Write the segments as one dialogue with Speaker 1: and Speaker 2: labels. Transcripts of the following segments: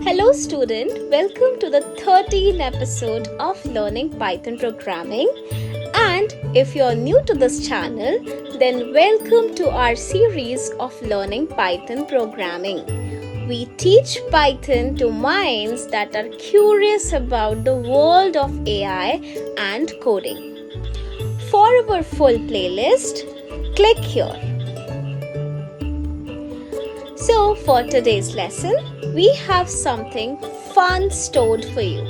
Speaker 1: Hello student, welcome to the 13th episode of Learning Python Programming. And if you're new to this channel, then welcome to our series of Learning Python Programming. We teach Python to minds that are curious about the world of AI and coding. For our full playlist, click here. So for today's lesson, we have something fun stored for you.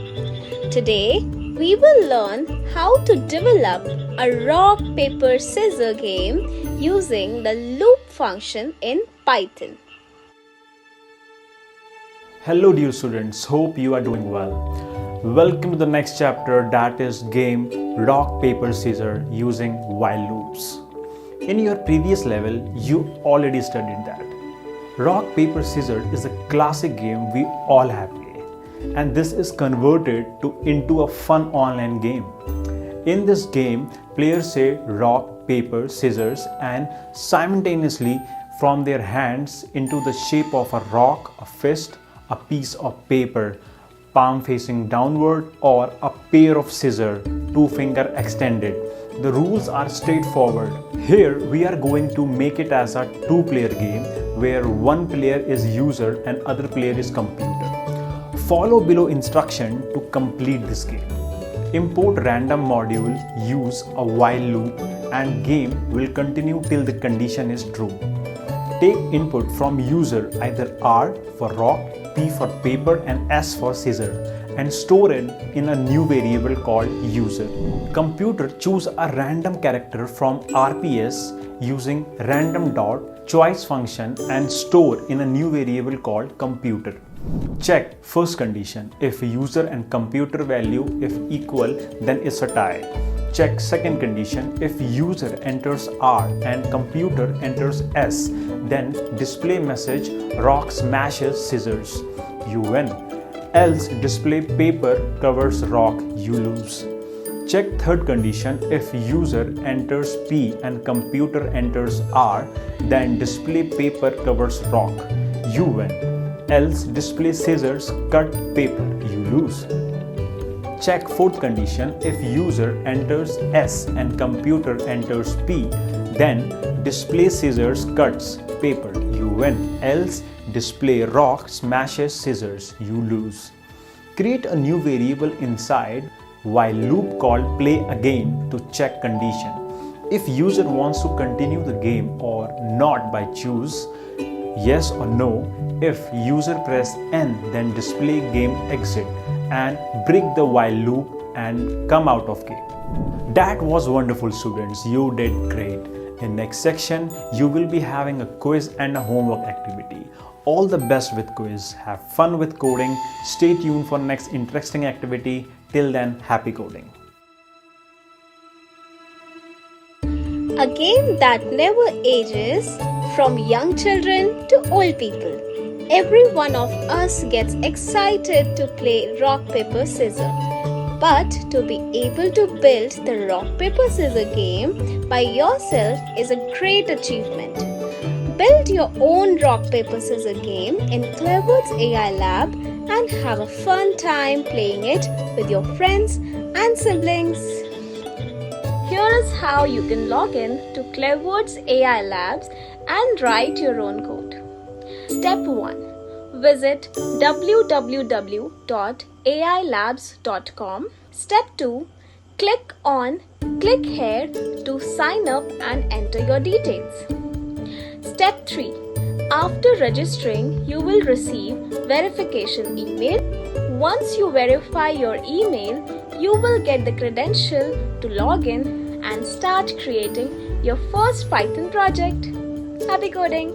Speaker 1: Today, we will learn how to develop a rock-paper-scissor game using the loop function in Python.
Speaker 2: Hello dear students, hope you are doing well. Welcome to the next chapter, that is game rock paper scissor using while loops. In your previous level, you already studied that. Rock paper scissor is a classic game we all have played, and this is converted into a fun online game. In this game, players say rock, paper, scissors and simultaneously from their hands into the shape of a rock, a fist, a piece of paper, palm facing downward, or a pair of scissors, two finger extended. The rules are straightforward. Here we are going to make it as a two-player game where one player is user and other player is computer. Follow below instruction to complete this game. Import random module, use a while loop, and game will continue till the condition is true. Take input from user, either R for rock, P for paper and S for scissor, and store it in a new variable called user. Computer choose a random character from RPS using random dot choice function and store in a new variable called computer. Check first condition. If user and computer value if equal, then it's a tie. Check second condition. If user enters R and computer enters S, then display message rock smashes scissors, you win. Else display paper covers rock, you lose. Check third condition. If user enters P and computer enters R, then display paper covers rock, you win. Else display scissors cut paper, you lose. Check fourth condition. If user enters S and computer enters P, then display scissors cuts paper, you win. Else display rock smashes scissors, you lose. Create a new variable inside while loop called play again to check condition. If user wants to continue the game or not by choose yes or no. If user press N, then display game exit and break the while loop and come out of game. That was wonderful students, you did great. In next section, you will be having a quiz and a homework activity. All the best with quiz. Have fun with coding. Stay tuned for next interesting activity. Till then, happy coding.
Speaker 1: A game that never ages, from young children to old people. Every one of us gets excited to play rock, paper, scissor. But to be able to build the rock, paper, scissor game by yourself is a great achievement. Build your own rock, paper, scissor game in Cleverwords AI Lab and have a fun time playing it with your friends and siblings. Here is how you can log in to Cleverwords AI Labs and write your own code. Step 1. Visit www.ailabs.com. Step 2. Click here to sign up and enter your details. Step 3. After registering, you will receive verification email. Once you verify your email, you will get the credential to log in and start creating your first Python project. Happy coding!